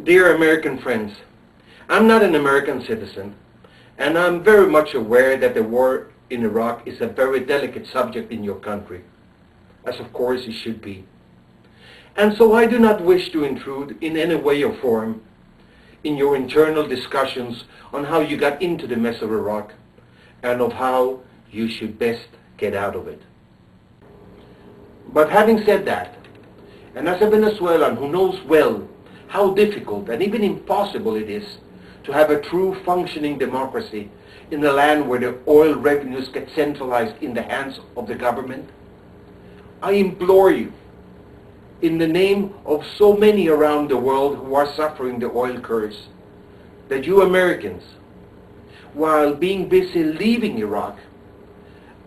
Dear American friends, I'm not an American citizen, and I'm very much aware that the war in Iraq is a very delicate subject in your country, as of course it should be. And so I do not wish to intrude in any way or form in your internal discussions on how you got into the mess of Iraq and of how you should best get out of it. But having said that, and as a Venezuelan who knows well how difficult and even impossible it is to have a true functioning democracy in a land where the oil revenues get centralized in the hands of the government, I implore you, in the name of so many around the world who are suffering the oil curse, that you Americans, while being busy leaving Iraq,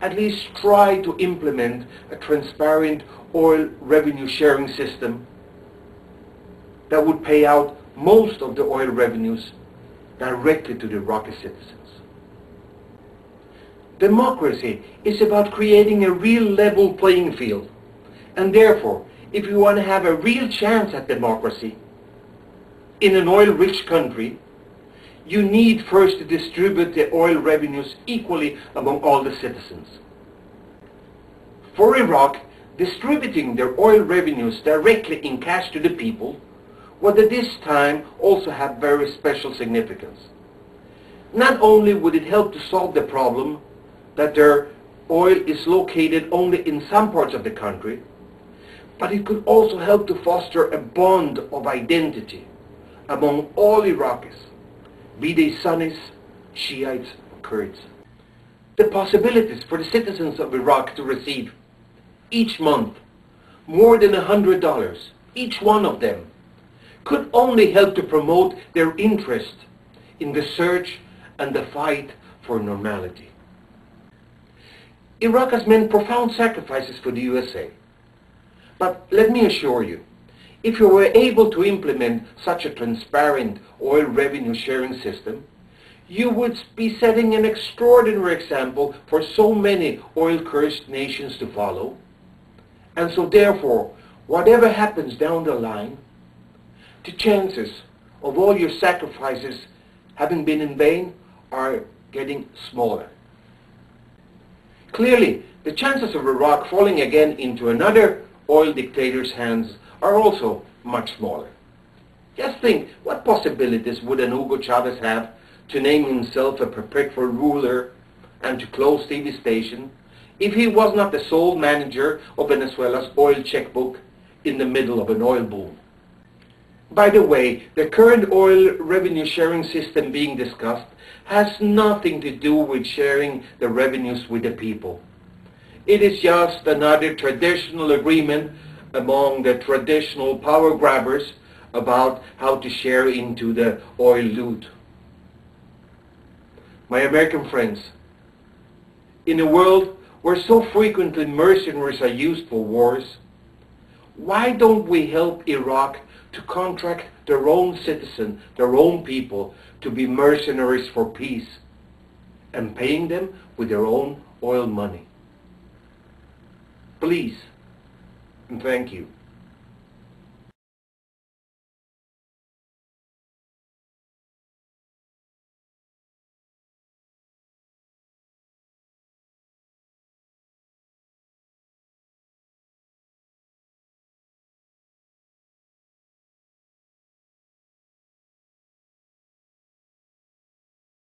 at least try to implement a transparent oil revenue sharing system that would pay out most of the oil revenues directly to the Iraqi citizens. Democracy is about creating a real level playing field, and therefore, if you want to have a real chance at democracy in an oil-rich country, you need first to distribute the oil revenues equally among all the citizens. For Iraq, distributing their oil revenues directly in cash to the people would at this time also have very special significance. Not only would it help to solve the problem that their oil is located only in some parts of the country, but it could also help to foster a bond of identity among all Iraqis, be they Sunnis, Shiites, or Kurds. The possibilities for the citizens of Iraq to receive each month more than $100, each one of them, could only help to promote their interest in the search and the fight for normality. Iraq has made profound sacrifices for the USA. But let me assure you, if you were able to implement such a transparent oil revenue sharing system, you would be setting an extraordinary example for so many oil-cursed nations to follow. And so therefore, whatever happens down the line, the chances of all your sacrifices having been in vain are getting smaller. Clearly, the chances of Iraq falling again into another oil dictator's hands are also much smaller. Just think, what possibilities would an Hugo Chavez have to name himself a perpetual ruler and to close TV station if he was not the sole manager of Venezuela's oil checkbook in the middle of an oil boom? By the way, the current oil revenue sharing system being discussed has nothing to do with sharing the revenues with the people. It is just another traditional agreement among the traditional power grabbers about how to share into the oil loot. My American friends, in a world where so frequently mercenaries are used for wars, why don't we help Iraq to contract their own citizens, their own people, to be mercenaries for peace, and paying them with their own oil money? Please, and thank you.